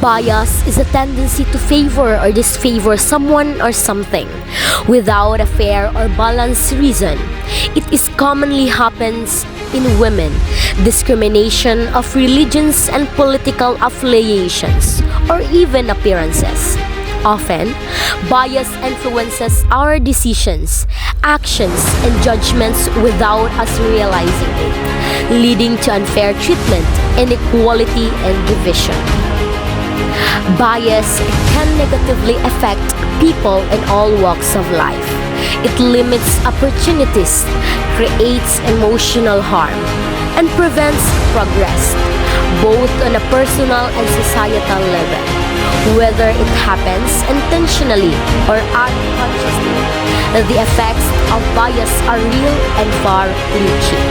Bias is a tendency to favor or disfavor someone or something without a fair or balanced reason. It is commonly happens in women, discrimination of religions and political affiliations, or even appearances. Often, bias influences our decisions, actions, and judgments without us realizing it, leading to unfair treatment, inequality, and division. Bias can negatively affect people in all walks of life. It limits opportunities, creates emotional harm, and prevents progress, both on a personal and societal level. Whether it happens intentionally or unconsciously, the effects of bias are real and far-reaching.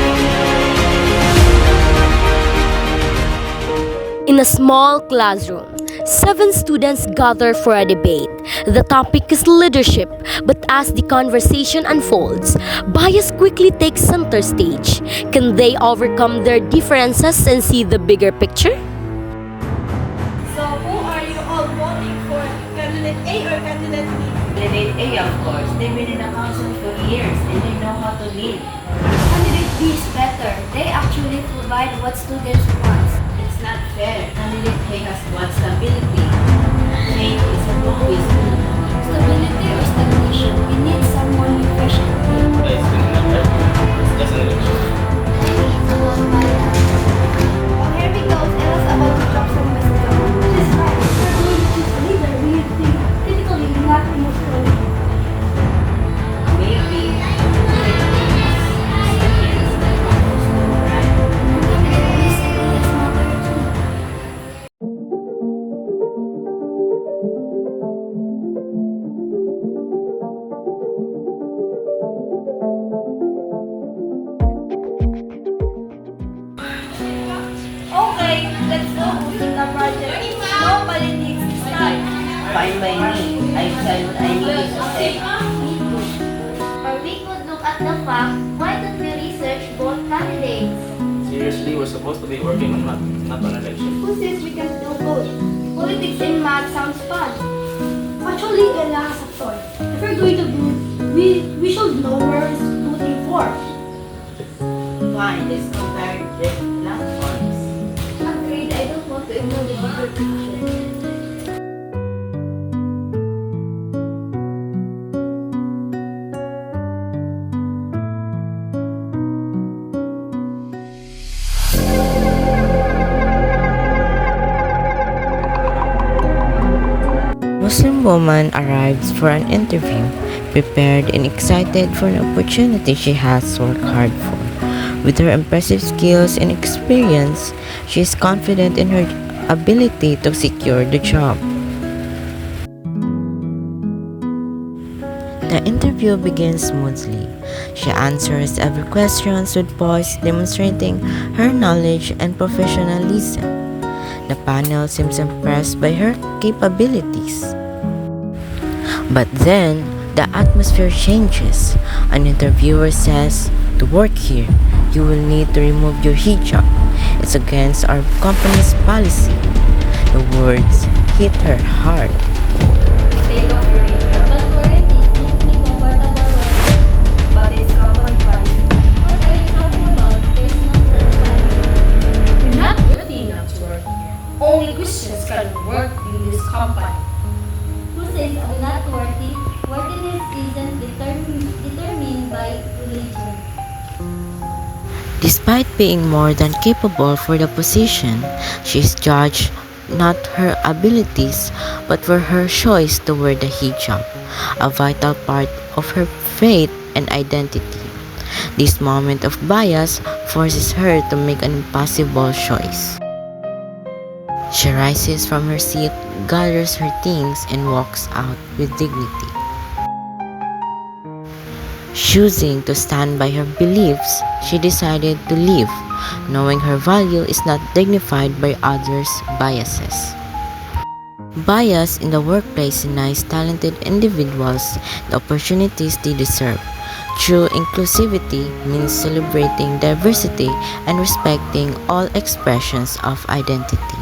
In a small classroom, 7 students gather for a debate. The topic is leadership, but as the conversation unfolds, bias quickly takes center stage. Can they overcome their differences and see the bigger picture? So, who are you all voting for? Candidate A or candidate B? Candidate A, of course. They've been in accounting for years and they know how to lead. Candidate B is better. They actually provide what students want. It's not fair. Candidate A has what stability. Faith is always good. Stability or stagnation? We need someone with fresh and clean. Guys, ganun lang everyone. It's just an election. Oh, here we go. Tell us about the drop from wisdom. She's right. If we're going to choose a leader, we need to think critically, not emotionally. Maybe candidate A's experience that offers no right. Candidate B's ideas matter too. Okay, let's focus on the project. No politics this time. Fine by me. I've said what I needed to say. Or we could look at the fact, why don't we research both candidates? Seriously, we're supposed to be working on math, not on election. Who says we can do both? Politics and math sounds fun. Actually, kailangan sa toy. If we're going to do, we should know where it's voting for. Fine, let's compare different platforms. Agreed, I don't want to ignore the bigger picture. Muslim woman arrives for an interview, prepared and excited for an opportunity she has worked hard for. With her impressive skills and experience, she is confident in her ability to secure the job. The interview begins smoothly. She answers every question with poise, demonstrating her knowledge and professionalism. The panel seems impressed by her capabilities. But then, the atmosphere changes. An interviewer says, "To work here, you will need to remove your hijab. It's against our company's policy." The words hit her hard. Take off your hijab. But already, makes me comfortable with But it's common practice. what are you talking about? There's no third time. You're not worthy enough to work here. Only Christians can work in this company. Who says I'm not worthy? Worthiness isn't determined by religion. Despite being more than capable for the position, she is judged not her abilities but for her choice to wear the hijab, a vital part of her faith and identity. This moment of bias forces her to make an impossible choice. She rises from her seat, gathers her things, and walks out with dignity. Choosing to stand by her beliefs, she decided to leave, knowing her value is not dignified by others' biases. Bias in the workplace denies talented individuals the opportunities they deserve. True inclusivity means celebrating diversity and respecting all expressions of identity.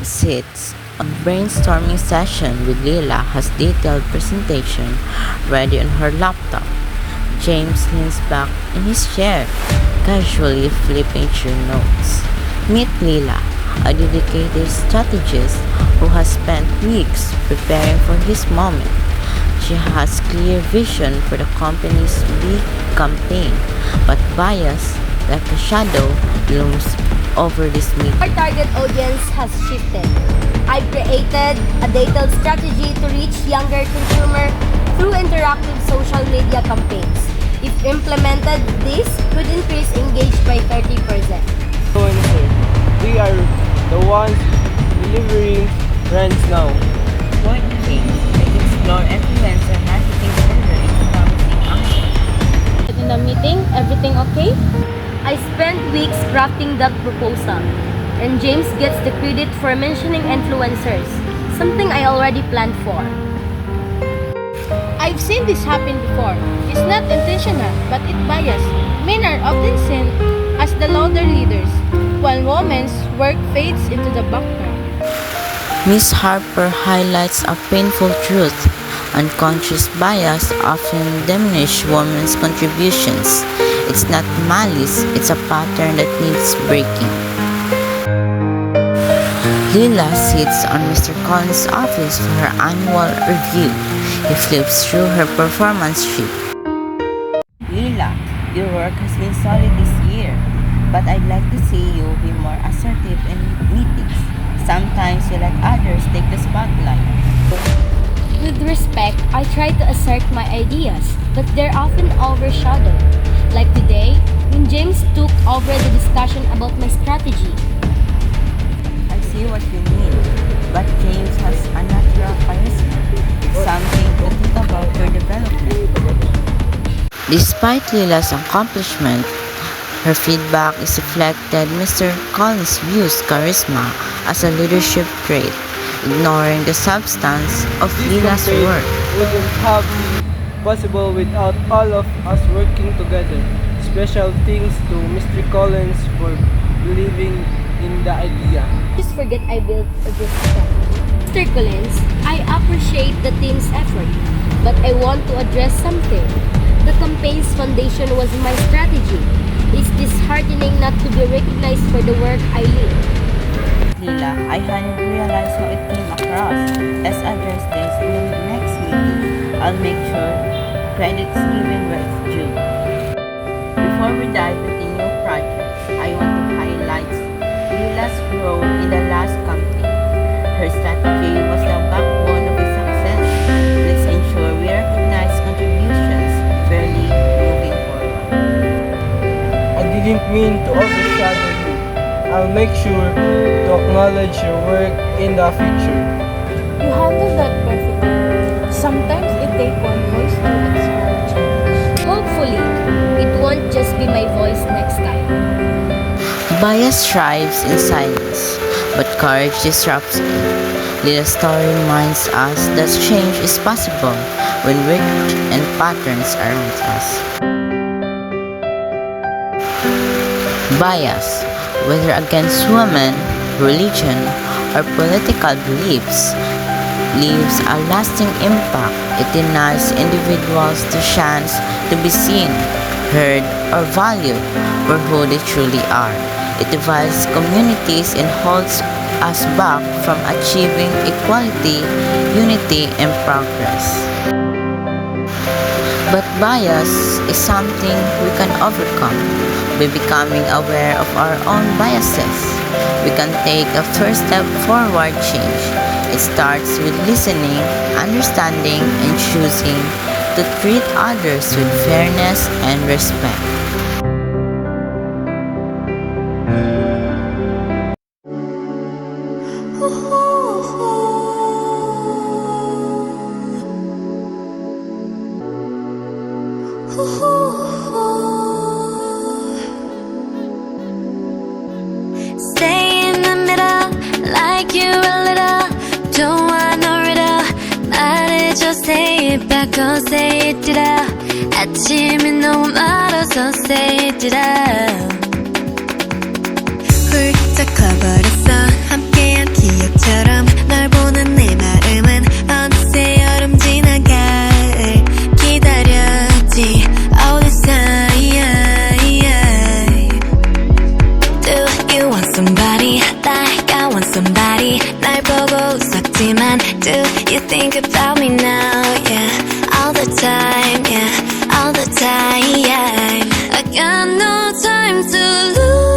Seats A brainstorming session with Leila has detailed presentation ready on her laptop. James leans back in his chair, casually flipping through notes. Meet Leila, a dedicated strategist who has spent weeks preparing for his moment. She has clear vision for the company's big campaign, but bias, like a shadow, looms over this meeting. Our target audience has shifted. I've created a detailed strategy to reach younger consumer through interactive social media campaigns. If implemented, this could increase engagement by 30%. Influencer. We are the ones delivering trends now. Point James, let's explore influencer marketing further in promising action. In the meeting, everything okay? I spent weeks crafting that proposal, and James gets the credit for mentioning influencers, something I already planned for. I've seen this happen before. It's not intentional, but it bias. Men are often seen as the louder leaders, while women's work fades into the background. Miss Harper highlights a painful truth. Unconscious bias often diminish women's contributions. It's not malice, it's a pattern that needs breaking. Leila sits on Mr. Collins' office for her annual review. He flips through her performance sheet. Leila, your work has been solid this year, but I'd like to see you be more assertive in meetings. Sometimes you let others take the spotlight. With respect, I try to assert my ideas, but they're often overshadowed. Like today, when James took over the discussion about my strategy. I see what you mean, but James has a natural charisma. It's something to think about your development. Despite Leila's accomplishment, her feedback is reflected Mr. Collins views charisma as a leadership trait, ignoring the substance of Leila's campaign work. wouldn't have been possible without all of us working together. Special thanks to Mr. Collins for believing in the idea. Just forget I built this strategy. Mr. Collins, I appreciate the team's effort, but I want to address something. The campaign's foundation was my strategy. It's disheartening not to be recognized for the work I lead. Leila, I hadn't realized how it came across. Let's address this in the next meeting. I'll make sure credit's given where it's due. Before we dive into new projects, I want to highlight Leila's role in the last campaign. Her strategy was the backbone of its success. Let's ensure we recognize contributions fairly moving forward. I didn't mean to overshadow you. I'll make sure to acknowledge your work in the future. You handled that perfectly. Sometimes it takes one voice to inspire change. Hopefully, it won't just be my voice next time. Bias thrives in silence, but courage disrupts it. Leila's story reminds us that change is possible when rigor and patterns around us. Bias, whether against women, religion, or political beliefs, leaves a lasting impact. It denies individuals the chance to be seen, heard, or valued for who they truly are. It divides communities and holds us back from achieving equality, unity, and progress. But bias is something we can overcome by becoming aware of our own biases. We can take a first step forward change. It starts with listening, understanding, and choosing to treat others with fairness and respect. Stay in the middle, like you a little. Don't want no riddle. 말해줘, say it back, oh say it it out. 아침이 너무 멀어서 say it it out. 훌쩍 커버렸어, 함께한 기억처럼 널 Do you think about me now? Yeah, all the time, yeah, all the time. I got no time to lose.